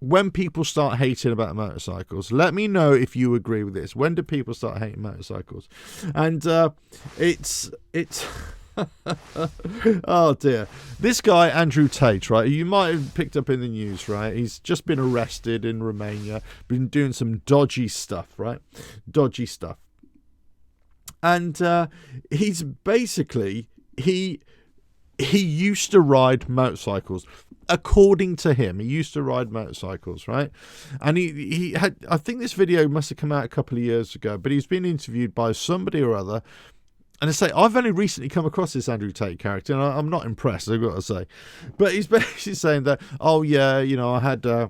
when people start hating about motorcycles. Let me know if you agree with this. When do people start hating motorcycles? And it's oh dear. This guy, Andrew Tate, right? You might have picked up in the news, right? He's just been arrested in Romania, been doing some dodgy stuff, right? Dodgy stuff. And he's basically, he used to ride motorcycles. According to him, he used to ride motorcycles, right? And he had, I think this video must have come out a couple of years ago, but he's been interviewed by somebody or other. And I say, I've only recently come across this Andrew Tate character, and I'm not impressed, I've got to say. But he's basically saying that, oh yeah, you know, I had, you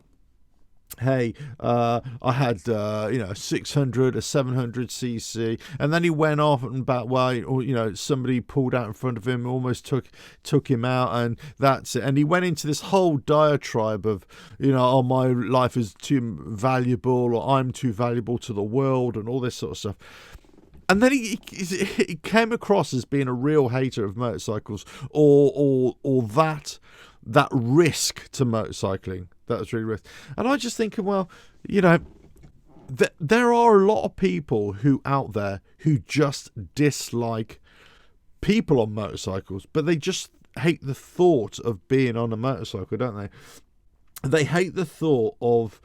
know, 600, a 700cc, and then he went off and about, well, you know, somebody pulled out in front of him, almost took him out, and that's it. And he went into this whole diatribe of, you know, oh, my life is too valuable, or I'm too valuable to the world, and all this sort of stuff. And then he came across as being a real hater of motorcycles, or that risk to motorcycling. That was really risk. And I just thinking, well, you know, there are a lot of people who out there who just dislike people on motorcycles, but they just hate the thought of being on a motorcycle, don't they? They hate the thought of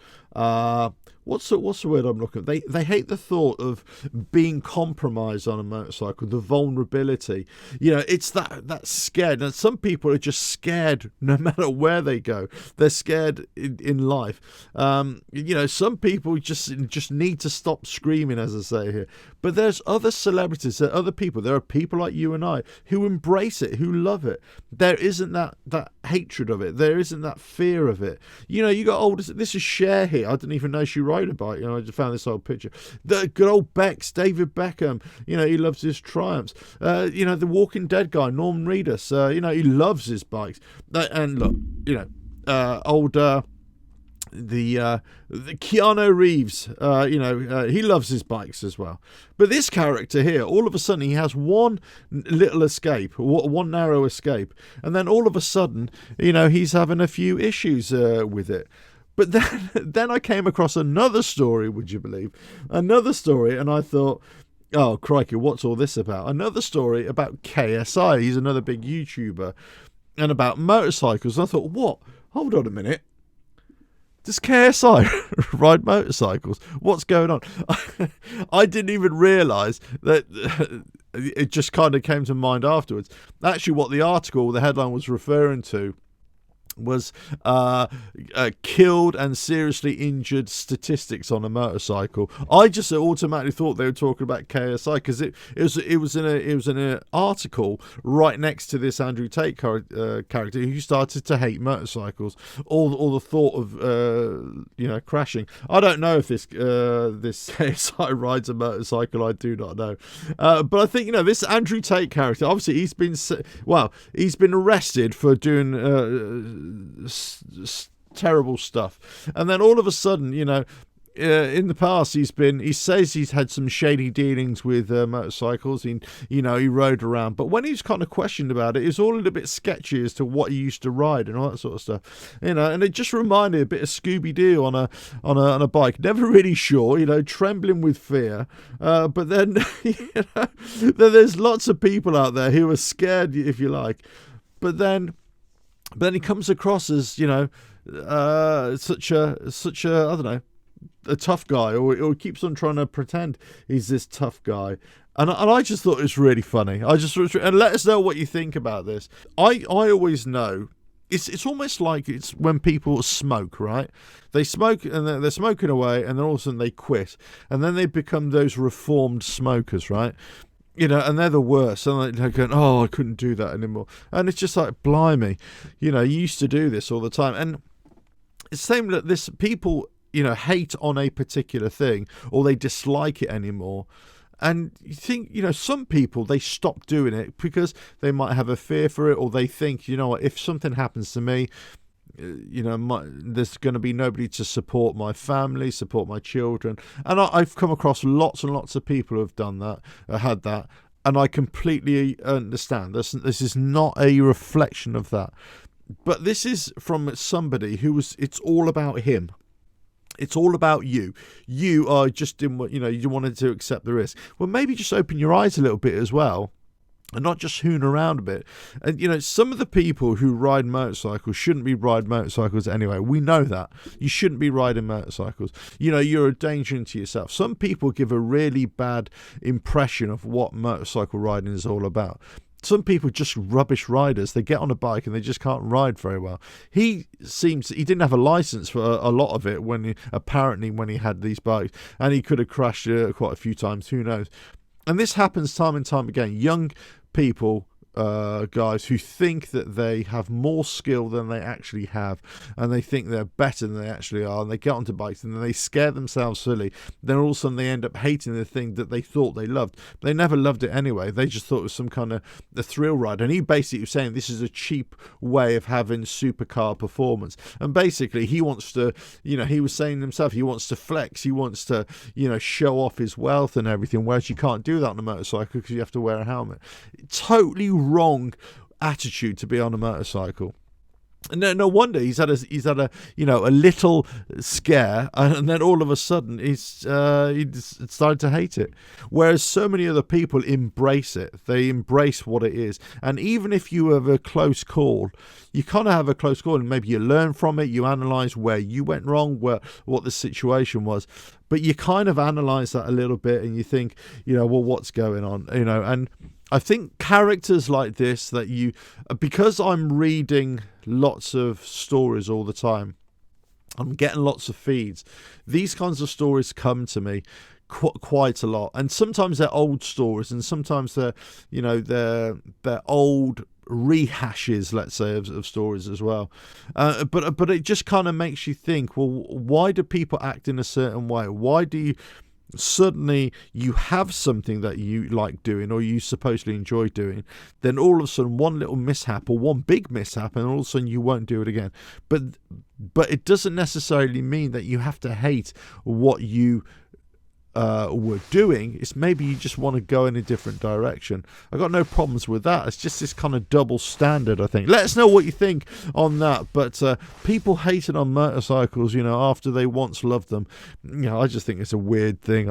what's the word I'm looking at? They hate the thought of being compromised on a motorcycle, the vulnerability. You know, it's that scared. And some people are just scared no matter where they go. They're scared in life. You know, some people just need to stop screaming, as I say here. But there's other celebrities, there are other people. There are people like you and I who embrace it, who love it. There isn't that hatred of it. There isn't that fear of it. You know, you got this is Cher here. I didn't even know she rode a bike. You know, I just found this old picture. The good old Bex, David Beckham. You know, he loves his Triumphs. You know, the Walking Dead guy, Norman Reedus. You know, he loves his bikes. And look, you know, the Keanu Reeves, you know, he loves his bikes as well. But this character here, all of a sudden, he has one little escape, one narrow escape, and then all of a sudden, you know, he's having a few issues with it. But then I came across another story, would you believe? Another story, and I thought, oh, crikey, what's all this about? Another story about KSI. He's another big YouTuber, and about motorcycles. And I thought, what? Hold on a minute. Does KSI ride motorcycles? What's going on? I didn't even realise that. It just kind of came to mind afterwards. Actually, what the article, the headline was referring to was killed and seriously injured statistics on a motorcycle. I just automatically thought they were talking about KSI because it was in an article right next to this Andrew Tate character who started to hate motorcycles. All the thought of you know, crashing. I don't know if this KSI rides a motorcycle. I do not know, but I think, you know, this Andrew Tate character, obviously he's been arrested for doing terrible stuff, and then all of a sudden, you know, in the past he says he's had some shady dealings with motorcycles. He rode around, but when he's kind of questioned about it, it's all a little bit sketchy as to what he used to ride and all that sort of stuff, you know. And it just reminded a bit of Scooby-Doo on a bike, never really sure, you know, trembling with fear, but then you know, then there's lots of people out there who are scared, if you like, but then he comes across as, you know, such a I don't know, a tough guy, or he keeps on trying to pretend he's this tough guy, and I just thought it was really funny. And let us know what you think about this. I always know it's almost like it's when people smoke, right? They smoke and they're smoking away, and then all of a sudden they quit, and then they become those reformed smokers, right? You know, and they're the worst. And they're going, oh, I couldn't do that anymore. And it's just like, blimey, you know, you used to do this all the time. And it's the same that this people, you know, hate on a particular thing, or they dislike it anymore. And you think, you know, some people, they stop doing it because they might have a fear for it, or they think, you know what, if something happens to me, you know, there's going to be nobody to support my family, support my children. And I've come across lots and lots of people who have done that, had that, and I completely understand. This is not a reflection of that, but this is from somebody who was, it's all about him. It's all about you. You are just in what, you wanted to accept the risk. Well, maybe just open your eyes a little bit as well, and not just hoon around a bit. And, some of the people who ride motorcycles shouldn't be riding motorcycles anyway. We know that. You shouldn't be riding motorcycles. You're a danger to yourself. Some people give a really bad impression of what motorcycle riding is all about. Some people just rubbish riders. They get on a bike and they just can't ride very well. He didn't have a license for a lot of it when he had these bikes, and he could have crashed quite a few times. Who knows? And this happens time and time again. Young people, guys who think that they have more skill than they actually have, and they think they're better than they actually are, and they get onto bikes and then they scare themselves silly. Then all of a sudden they end up hating the thing that they thought they loved. They never loved it anyway. They just thought it was some kind of a thrill ride. And he basically was saying this is a cheap way of having supercar performance. And basically he wants to, he was saying himself, he wants to flex, he wants to, show off his wealth and everything, whereas you can't do that on a motorcycle because you have to wear a helmet. Totally wrong attitude to be on a motorcycle. And no wonder he's had a little scare, and then all of a sudden he started to hate it. Whereas so many other people embrace it. They embrace what it is. And even if you have a close call, you kind of have a close call, and maybe you learn from it. You analyze where you went wrong, what the situation was. But you kind of analyze that a little bit, and you think, well, what's going on? And I think characters like this because I'm reading lots of stories all the time, I'm getting lots of feeds. These kinds of stories come to me quite a lot, and sometimes they're old stories, and sometimes they're they're old rehashes, let's say, of stories as well. But it just kind of makes you think, well, why do people act in a certain way? Why do you suddenly you have something that you like doing or you supposedly enjoy doing, then all of a sudden one little mishap or one big mishap, and all of a sudden you won't do it again. But it doesn't necessarily mean that you have to hate what you were doing. It's maybe you just want to go in a different direction. I got no problems with that. It's just this kind of double standard, I think. Let us know what you think on that. But people hating on motorcycles, after they once loved them, I just think it's a weird thing.